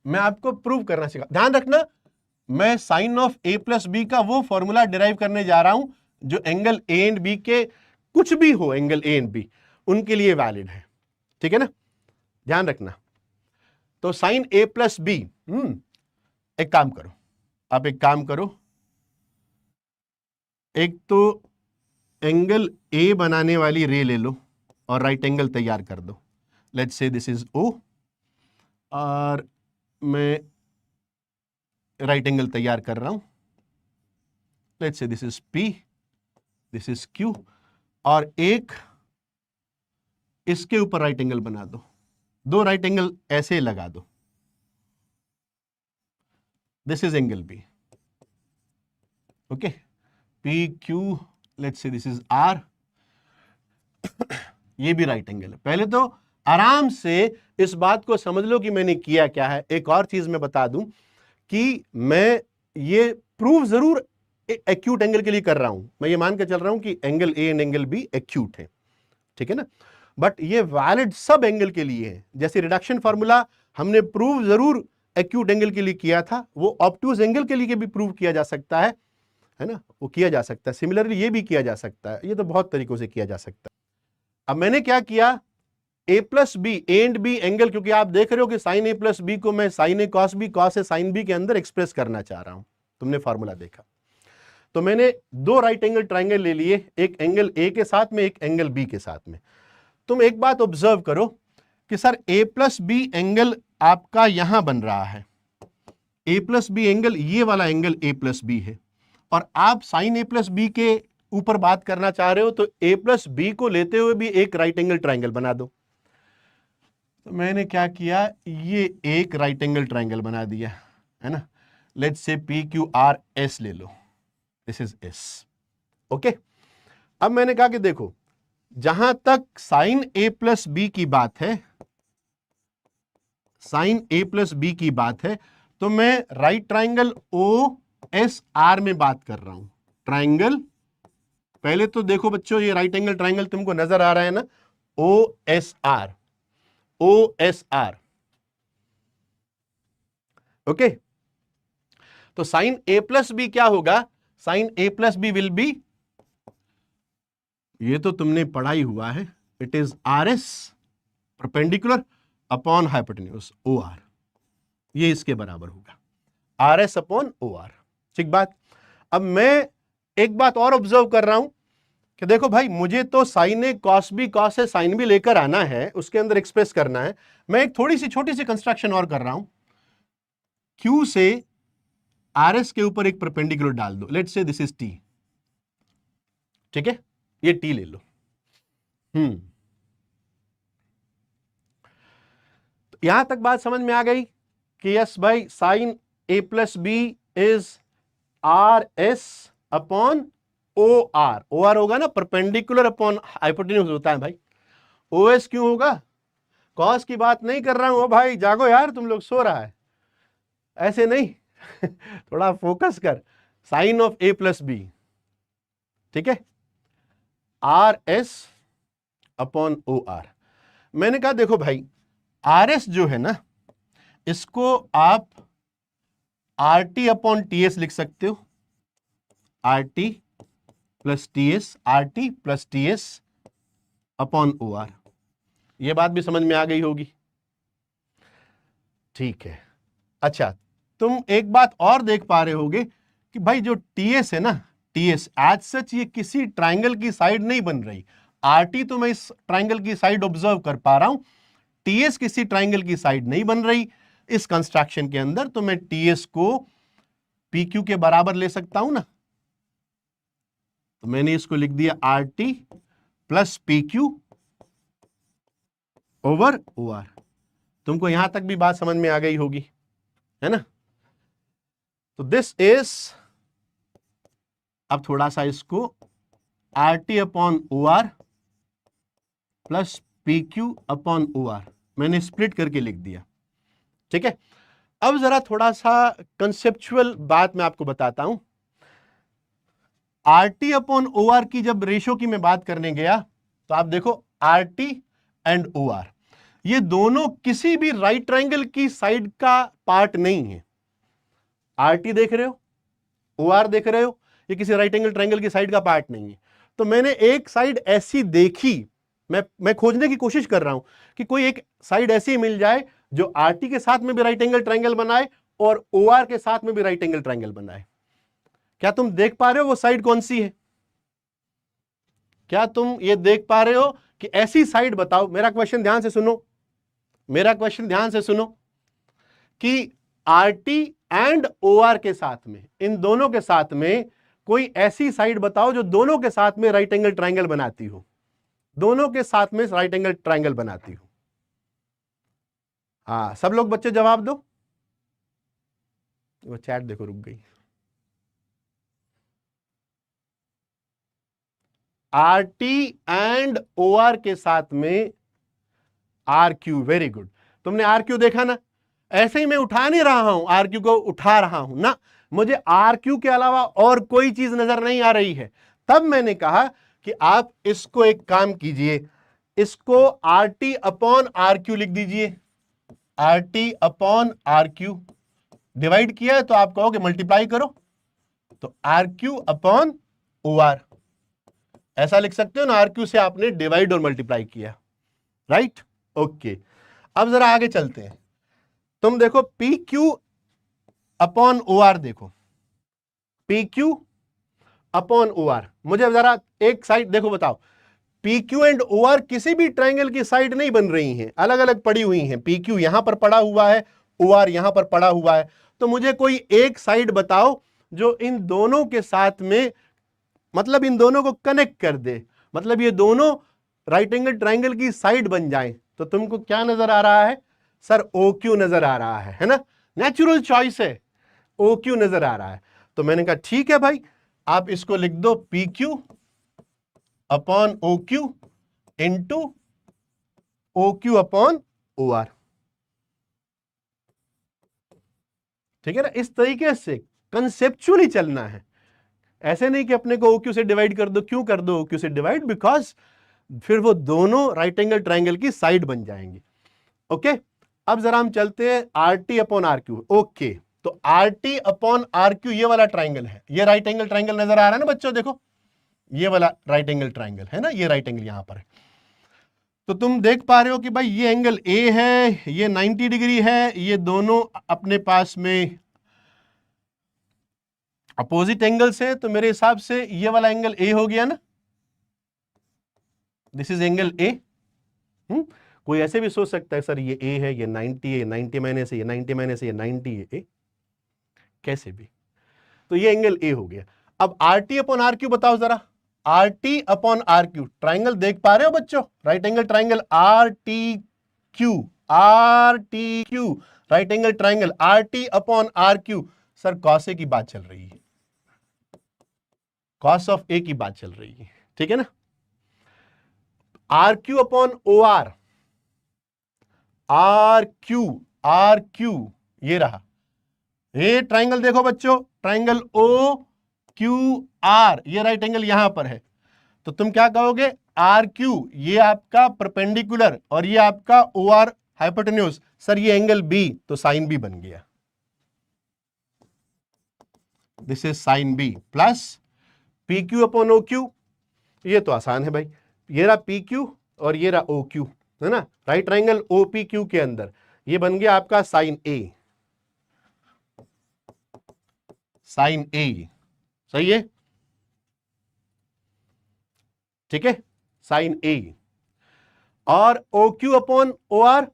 मैं आपको प्रूव करना सिखा, ध्यान रखना, मैं sine of A plus B का वो फॉर्मूला डिराइव करने जा रहा हूं जो एंगल ए एंड बी के, कुछ भी हो एंगल ए एंड बी, उनके लिए वैलिड है, ठीक है ना, ध्यान रखना। तो साइन ए प्लस बी, एक काम करो, आप एक काम करो, एक तो एंगल ए बनाने वाली रे ले लो और राइट एंगल तैयार कर दो। लेट्स से दिस इज ओ और मैं राइट एंगल तैयार कर रहा हूं। Let's say this is P, this is Q, और एक इसके ऊपर राइट एंगल बना दो, दो राइट एंगल ऐसे लगा दो। This is angle B, okay, P Q, let's say this is R, ये भी राइट एंगल है। पहले तो आराम से इस बात को समझ लो कि मैंने किया क्या है। एक और चीज मैं बता दूं कि मैं ये प्रूव जरूर एक्यूट एंगल के लिए कर रहा हूं, मैं ये मान के चल रहा हूं कि angle A and angle B acute है, ठीक है ना, बट ये वैलिड सब एंगल के लिए है। जैसे रिडक्शन फार्मूला हमने प्रूव जरूर एक्यूट एंगल के लिए किया था, वो ऑब्टूज एंगल के लिए भी प्रूव किया जा सकता है ना, वो किया जा सकता है। सिमिलरली ये भी किया जा सकता है, ये तो बहुत तरीकों से किया जा सकता है। अब मैंने क्या किया, a plus b and b angle, क्योंकि आप देख रहे हो कि साइन ए प्लस बी को मैं sign A cos B, cos A sine B के अंदर एक्सप्रेस करना चाह रहा हूं, तुमने फार्मूला देखा। तो मैंने दो राइट एंगल ट्राइंगल ले लिए, एक एंगल ए के साथ में, एक एंगल बी के साथ में। तुम एक बात ऑब्जर्व करो कि सर ए प्लस बी एंगल आपका यहां बन रहा है, ए प्लस बी एंगल, ये वाला एंगल ए प्लस बी है, और आप साइन ए प्लस बी के ऊपर बात करना चाह रहे हो, तो ए प्लस बी को लेते हुए भी एक राइट एंगल ट्राइंगल बना दो। तो मैंने क्या किया, ये एक राइट एंगल ट्राइंगल बना दिया, है ना। Let's say P Q R S ले लो, दिस इज एस, ओके। अब मैंने कहा कि देखो, जहां तक साइन ए प्लस बी की बात है, साइन ए प्लस बी की बात है, तो मैं right triangle O S R में बात कर रहा हूं। ट्राइंगल, पहले तो देखो बच्चों, ये राइट एंगल ट्राइंगल तुमको नजर आ रहा है ना, O S R, O S R, okay. तो साइन ए प्लस बी क्या होगा, sine A plus B will be, ये तो तुमने पढ़ा ही हुआ है, it is R S perpendicular upon hypotenuse O R, ये इसके बराबर होगा, R S upon O R, ठीक बात। अब मैं एक बात और ऑब्जर्व कर रहा हूं कि देखो भाई, मुझे तो sine A cos B, cos A sine B लेकर आना है, उसके अंदर एक्सप्रेस करना है। मैं एक थोड़ी सी छोटी सी कंस्ट्रक्शन और कर रहा हूं, क्यू से आर एस के ऊपर एक परपेंडिकुलर डाल दो, let's say this is T, ठीक है, ये टी ले लो। तो यहां तक बात समझ में आ गई कि यस भाई, sine A plus B is R S upon O R, O R होगा ना, परपेंडिकुलर अपॉन हाइपोटेन्यूज होता है भाई। ओ एस क्यों होगा, कॉस की बात नहीं कर रहा हूं, ओ भाई जागो यार, तुम लोग सो रहा है, ऐसे नहीं थोड़ा फोकस कर, sine of A plus B, ठीक है, R S upon O R. मैंने कहा देखो भाई, आर एस जो है ना, इसको आप R T upon T S लिख सकते हो, R T plus T S, R T plus T S upon O R. यह बात भी समझ में आ गई होगी, ठीक है। अच्छा, तुम एक बात और देख पा रहे होगे कि भाई जो टी एस है ना, टी एस एज सच ये किसी ट्राइंगल की साइड नहीं बन रही। आर टी तो मैं इस ट्राइंगल की साइड ऑब्जर्व कर पा रहा हूं, टीएस किसी ट्राइंगल की साइड नहीं बन रही इस कंस्ट्रक्शन के अंदर, तो मैं टीएस को पी क्यू के बराबर ले सकता हूं ना। तो मैंने इसको लिख दिया R T plus P Q over O R. तुमको यहां तक भी बात समझ में आ गई होगी, है ना। तो दिस इज, अब थोड़ा सा इसको R T upon O R plus P Q upon O R मैंने स्प्लिट करके लिख दिया, ठीक है। अब जरा थोड़ा सा कंसेप्चुअल बात मैं आपको बताता हूं। R T upon O R की जब रेशो की मैं बात करने गया, तो आप देखो R T and O R, ये दोनों किसी भी राइट ट्रायंगल की साइड का पार्ट नहीं है। आरटी देख रहे हो, ओआर देख रहे हो, ये किसी राइट एंगल ट्रायंगल की साइड का पार्ट नहीं है। तो मैंने एक साइड ऐसी देखी, मैं खोजने की कोशिश कर रहा हूं कि कोई एक साइड ऐसी मिल जाए जो आरटी के साथ में भी राइट एंगल ट्रायंगल बनाए और ओआर के साथ में भी राइट एंगल ट्रायंगल बनाए। क्या तुम देख पा रहे हो वो साइड कौन सी है? क्या तुम ये देख पा रहे हो कि ऐसी साइड बताओ? मेरा क्वेश्चन ध्यान से सुनो, मेरा क्वेश्चन ध्यान से सुनो कि आरटी एंड ओआर के साथ में, इन दोनों के साथ में कोई ऐसी साइड बताओ जो दोनों के साथ में राइट एंगल ट्रायंगल बनाती हो, दोनों के साथ में राइट एंगल ट्रायंगल बनाती हो। हाँ, सब लोग बच्चे जवाब दो। वो चैट देखो रुक गई। आरटी एंड ओआर के साथ में आर क्यू, वेरी गुड। तुमने आर क्यू देखा ना? ऐसे ही मैं उठा नहीं रहा हूं, आर क्यू को उठा रहा हूं ना, मुझे आर क्यू के अलावा और कोई चीज नजर नहीं आ रही है। तब मैंने कहा कि आप इसको एक काम कीजिए, इसको R T upon R Q लिख दीजिए। R T upon R Q divide किया है तो आप कहोगे मल्टीप्लाई करो, तो R Q upon O R, ऐसा लिख सकते हो ना। आर क्यू से आपने डिवाइड और मल्टीप्लाई किया, राइट? ओके, अब जरा आगे चलते हैं। तुम देखो P Q upon O R, देखो P Q upon O R. मुझे जरा एक साइड देखो, बताओ P Q and O R किसी भी ट्राइंगल की साइड नहीं बन रही हैं, अलग अलग पड़ी हुई हैं। पी क्यू यहां पर पड़ा हुआ है, ओ आर यहां पर पड़ा हुआ है। तो मुझे कोई एक साइड बताओ जो इन दोनों के साथ में, मतलब इन दोनों को कनेक्ट कर दे, मतलब ये दोनों राइट एंगल ट्राइंगल की साइड बन जाए। तो तुमको क्या नजर आ रहा है? सर ओ क्यू नजर आ रहा है ना? नेचुरल चॉइस है, ओ क्यू नजर आ रहा है। तो मैंने कहा ठीक है भाई, आप इसको लिख दो P Q upon O Q into O Q upon O R. ठीक है ना? इस तरीके से कंसेप्चुअली चलना है, ऐसे नहीं कि अपने को ओ क्यू से डिवाइड कर दो। क्यों कर दो ओ क्यू से डिवाइड? बिकॉज फिर वो दोनों राइट एंगल ट्राइंगल की साइड बन जाएंगे। ओके, अब जरा हम चलते हैं R T upon R Q. Okay, तो R T upon R Q ये वाला ट्राइंगल है, ये राइट एंगल ट्राइंगल नजर आ रहा है ना बच्चों? देखो ये वाला राइट एंगल ट्राइंगल है ना, ये राइट एंगल यहां पर है। तो तुम देख पा रहे हो कि भाई ये एंगल ए है, ये 90 डिग्री है, ये दोनों अपने पास में अपोजिट एंगल्स है। तो मेरे हिसाब से ये वाला एंगल ए हो गया ना, दिस इज एंगल ए। कोई ऐसे भी सोच सकता है सर ये ए है, ये 90 है, 90 माइनस है, ये 90 माइनस है, ये 90 है, ए कैसे भी। तो ये एंगल ए हो गया। अब R T upon R Q बताओ जरा, R T upon R Q triangle देख पा रहे हो बच्चों? Right angle triangle R T Q, R T Q right angle triangle R T upon R Q. Sir cos A की बात चल रही है, कॉस ऑफ ए की बात चल रही है, ठीक है ना? R Q upon O R, R Q ये रहा। ये ट्राइंगल देखो बच्चों, ट्राइंगल ओ क्यू आर, ये राइट एंगल यहां पर है। तो तुम क्या कहोगे? आर क्यू ये आपका परपेंडिकुलर और ये आपका ओ आर हाइपोटेन्यूज। सर ये एंगल बी, तो साइन बी बन गया। This is sine B plus P Q upon O Q. ये तो आसान है भाई, ये रहा पी क्यू और ये रहा ओ क्यू, है ना? Right triangle O P Q के अंदर ये बन गया आपका साइन ए, साइन ए, सही है? ठीक है, साइन ए। और O Q upon O R,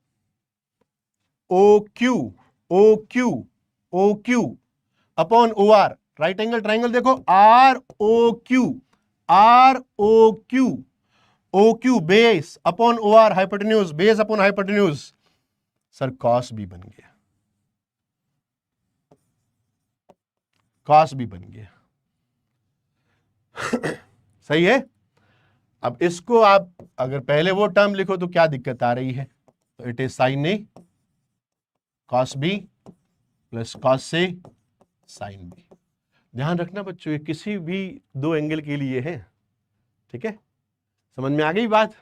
O Q, O Q, O Q upon O R, right angle triangle देखो R O Q, R O Q, O Q base upon O R hypotenuse, base upon hypotenuse. Sir cos भी बन गया, cos भी बन गया। सही है? अब इसको आप अगर पहले वो टर्म लिखो तो क्या दिक्कत आ रही है? तो it is sine A cos B plus cos A sine B. ध्यान रखना बच्चों, ये किसी भी दो एंगल के लिए है, ठीक है? समझ में आ गई बात?